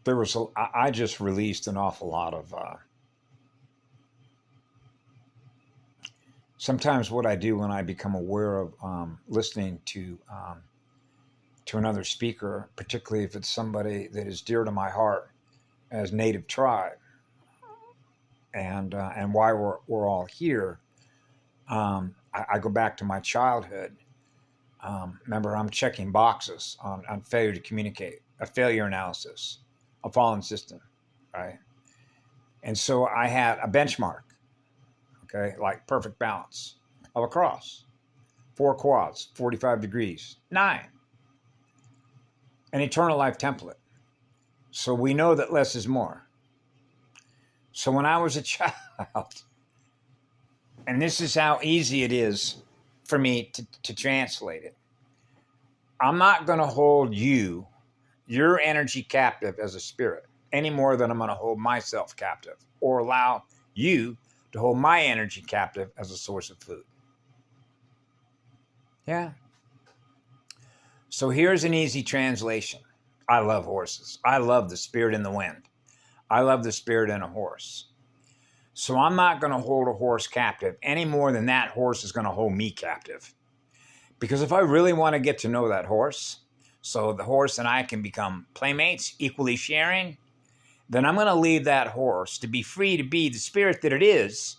I just released an awful lot of, sometimes what I do when I become aware of listening to another speaker, particularly if it's somebody that is dear to my heart as native tribe, and why we're all here. I go back to my childhood. Remember, I'm checking boxes on failure to communicate, a failure analysis, a fallen system, right? And so I had a benchmark, okay, like perfect balance of a cross, 4 quads, 45 degrees, 9, an eternal life template. So we know that less is more. So when I was a child, and this is how easy it is for me to translate it, I'm not going to hold your energy captive as a spirit any more than I'm going to hold myself captive or allow you to hold my energy captive as a source of food. Yeah. So here's an easy translation. I love horses. I love the spirit in the wind. I love the spirit in a horse. So I'm not going to hold a horse captive any more than that horse is going to hold me captive. Because if I really want to get to know that horse, so the horse and I can become playmates, equally sharing, then I'm going to leave that horse to be free to be the spirit that it is,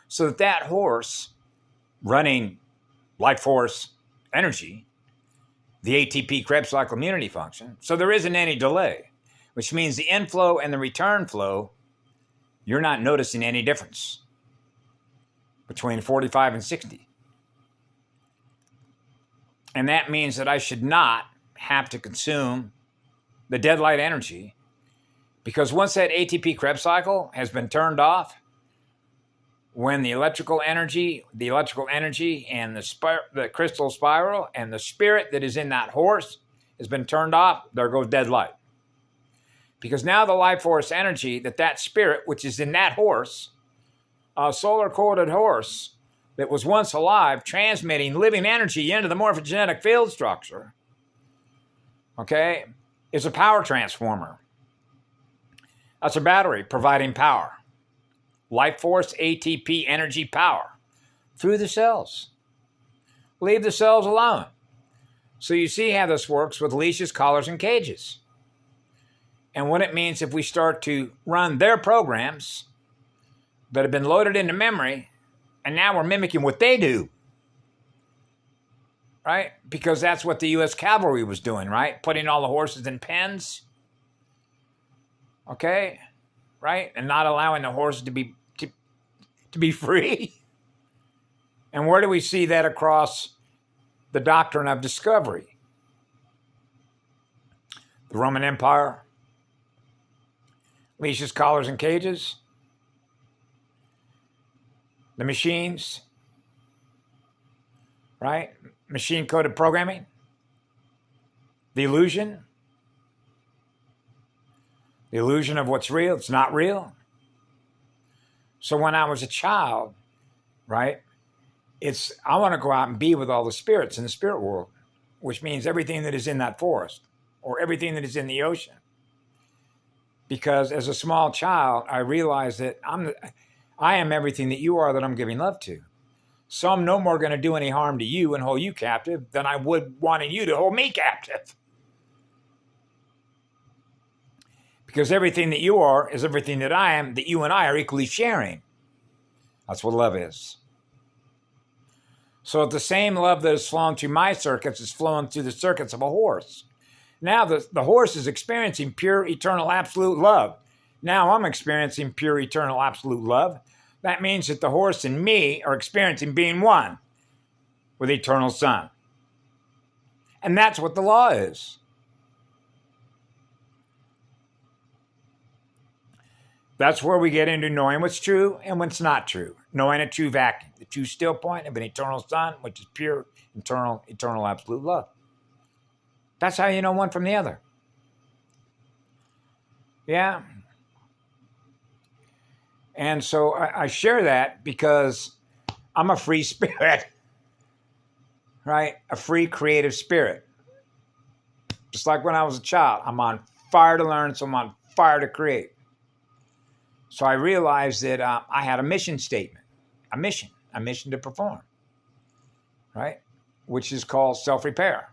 so that that horse running life force energy, the ATP Krebs cycle immunity function, so there isn't any delay, which means the inflow and the return flow, you're not noticing any difference between 45 and 60. And that means that I should not have to consume the dead light energy, because once that ATP Krebs cycle has been turned off, when the electrical energy and the crystal spiral and the spirit that is in that horse has been turned off, there goes dead light. Because now the life force energy that spirit, which is in that horse, a solar-coded horse that was once alive, transmitting living energy into the morphogenetic field structure, okay, is a power transformer. That's a battery providing power. Life force, ATP, energy, power through the cells. Leave the cells alone. So you see how this works with leashes, collars, and cages. And what it means if we start to run their programs that have been loaded into memory, and now we're mimicking what they do, right? Because that's what the U.S. cavalry was doing, right? Putting all the horses in pens, okay, right? And not allowing the horses to be free. And where do we see that across the doctrine of discovery? The Roman Empire, leashes, collars, and cages, the machines, right? Machine-coded programming, the illusion of what's real, it's not real. So when I was a child, right, I want to go out and be with all the spirits in the spirit world, which means everything that is in that forest or everything that is in the ocean. Because as a small child, I realized that I am everything that you are that I'm giving love to. So I'm no more going to do any harm to you and hold you captive than I would wanting you to hold me captive. Because everything that you are is everything that I am, that you and I are equally sharing. That's what love is. So the same love that is flowing through my circuits is flowing through the circuits of a horse. Now the horse is experiencing pure, eternal, absolute love. Now I'm experiencing pure, eternal, absolute love. That means that the horse and me are experiencing being one with the eternal sun. And that's what the law is. That's where we get into knowing what's true and what's not true. Knowing a true vacuum, the true still point of an eternal sun, which is pure, eternal, absolute love. That's how you know one from the other. Yeah. And so I share that because I'm a free spirit, right? A free creative spirit. Just like when I was a child, I'm on fire to learn, so I'm on fire to create. So I realized that I had a mission statement, a mission to perform, right? Which is called self-repair,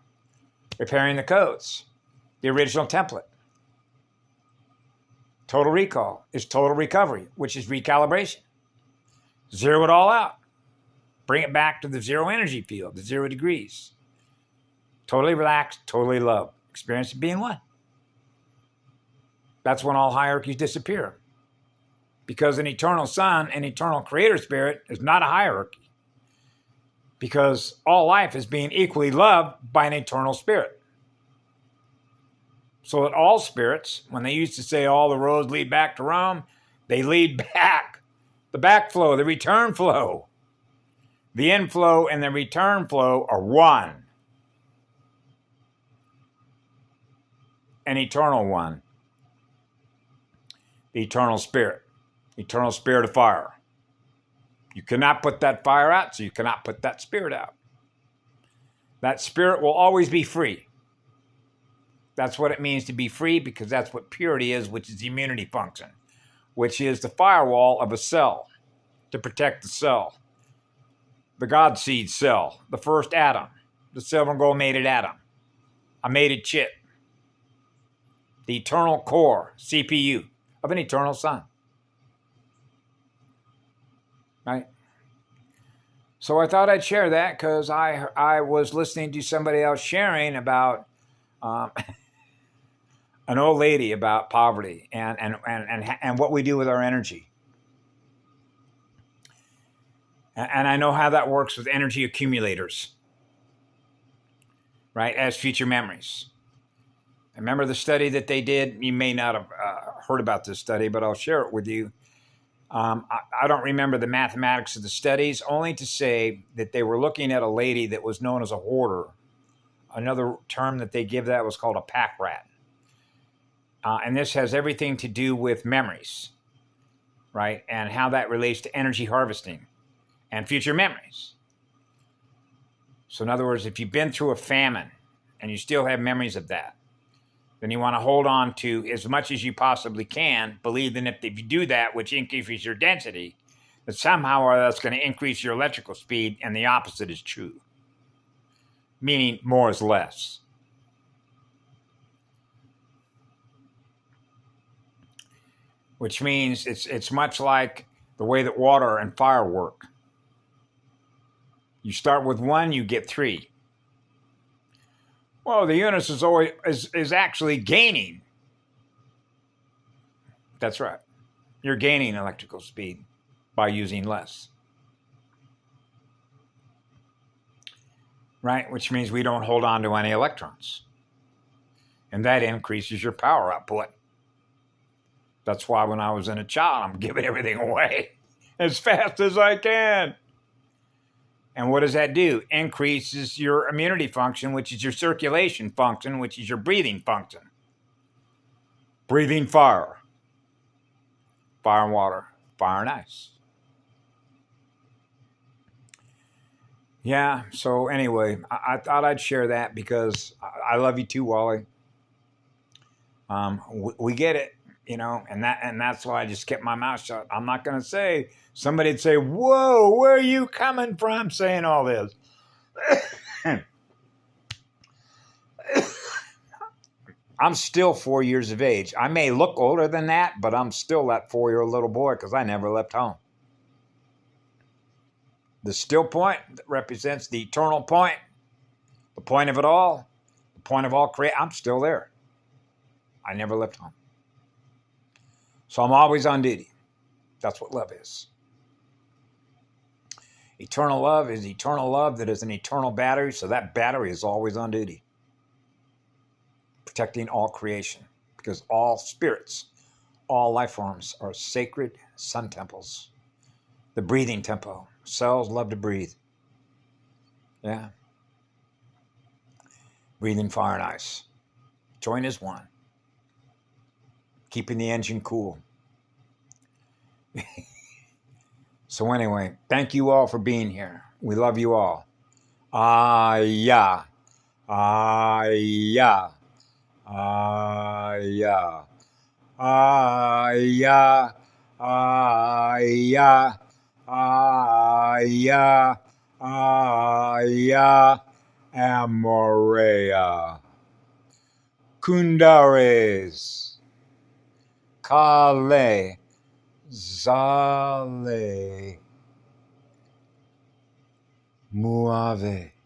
repairing the codes, the original template. Total recall is total recovery, which is recalibration. Zero it all out. Bring it back to the zero energy field, the 0 degrees. Totally relaxed, totally love. Experience of being one. That's when all hierarchies disappear. Because an eternal sun, an eternal creator spirit, is not a hierarchy. Because all life is being equally loved by an eternal spirit. So that all spirits, when they used to say all the roads lead back to Rome, they lead back. The backflow, the return flow. The inflow and the return flow are one. An eternal one. The eternal spirit of fire. You cannot put that fire out, so you cannot put that spirit out. That spirit will always be free. That's what it means to be free, because that's what purity is, which is the immunity function, which is the firewall of a cell to protect the cell. The God seed cell, the first atom, the silver and gold mated atom, a mated chip, the eternal core, CPU, of an eternal sun. Right? So I thought I'd share that because I was listening to somebody else sharing about an old lady about poverty and what we do with our energy. And I know how that works with energy accumulators, right, as future memories. Remember the study that they did? You may not have heard about this study, but I'll share it with you. I don't remember the mathematics of the studies, only to say that they were looking at a lady that was known as a hoarder. Another term that they give that was called a pack rat. And this has everything to do with memories, right? And how that relates to energy harvesting and future memories. So in other words, if you've been through a famine and you still have memories of that, then you want to hold on to as much as you possibly can, believing that if you do that, which increases your density, that somehow or that's going to increase your electrical speed, and the opposite is true. Meaning more is less. Which means it's much like the way that water and fire work. You start with 1, you get 3. Well, the universe is actually gaining. That's right. You're gaining electrical speed by using less. Right? Which means we don't hold on to any electrons. And that increases your power output. That's why when I was in a child, I'm giving everything away as fast as I can. And what does that do? Increases your immunity function, which is your circulation function, which is your breathing function. Breathing fire. Fire and water. Fire and ice. Yeah, so anyway, I thought I'd share that because I love you too, Wally. We get it, you know, and that's why I just kept my mouth shut. I'm not going to say, somebody'd say, whoa, where are you coming from saying all this? I'm still 4 years of age. I may look older than that, but I'm still that 4-year-old little boy because I never left home. The still point that represents the eternal point, the point of it all, the point of all creation. I'm still there. I never left home. So I'm always on duty. That's what love is. Eternal love is eternal love that is an eternal battery, so that battery is always on duty. Protecting all creation, because all spirits, all life forms are sacred sun temples. The breathing tempo. Cells love to breathe. Yeah. Breathing fire and ice. Join as one. Keeping the engine cool. So anyway, thank you all for being here. We love you all. Yeah. Yeah. Yeah. Aya, aya, aya, aya, Amorea. KhundA, Kale, Zale, Muave.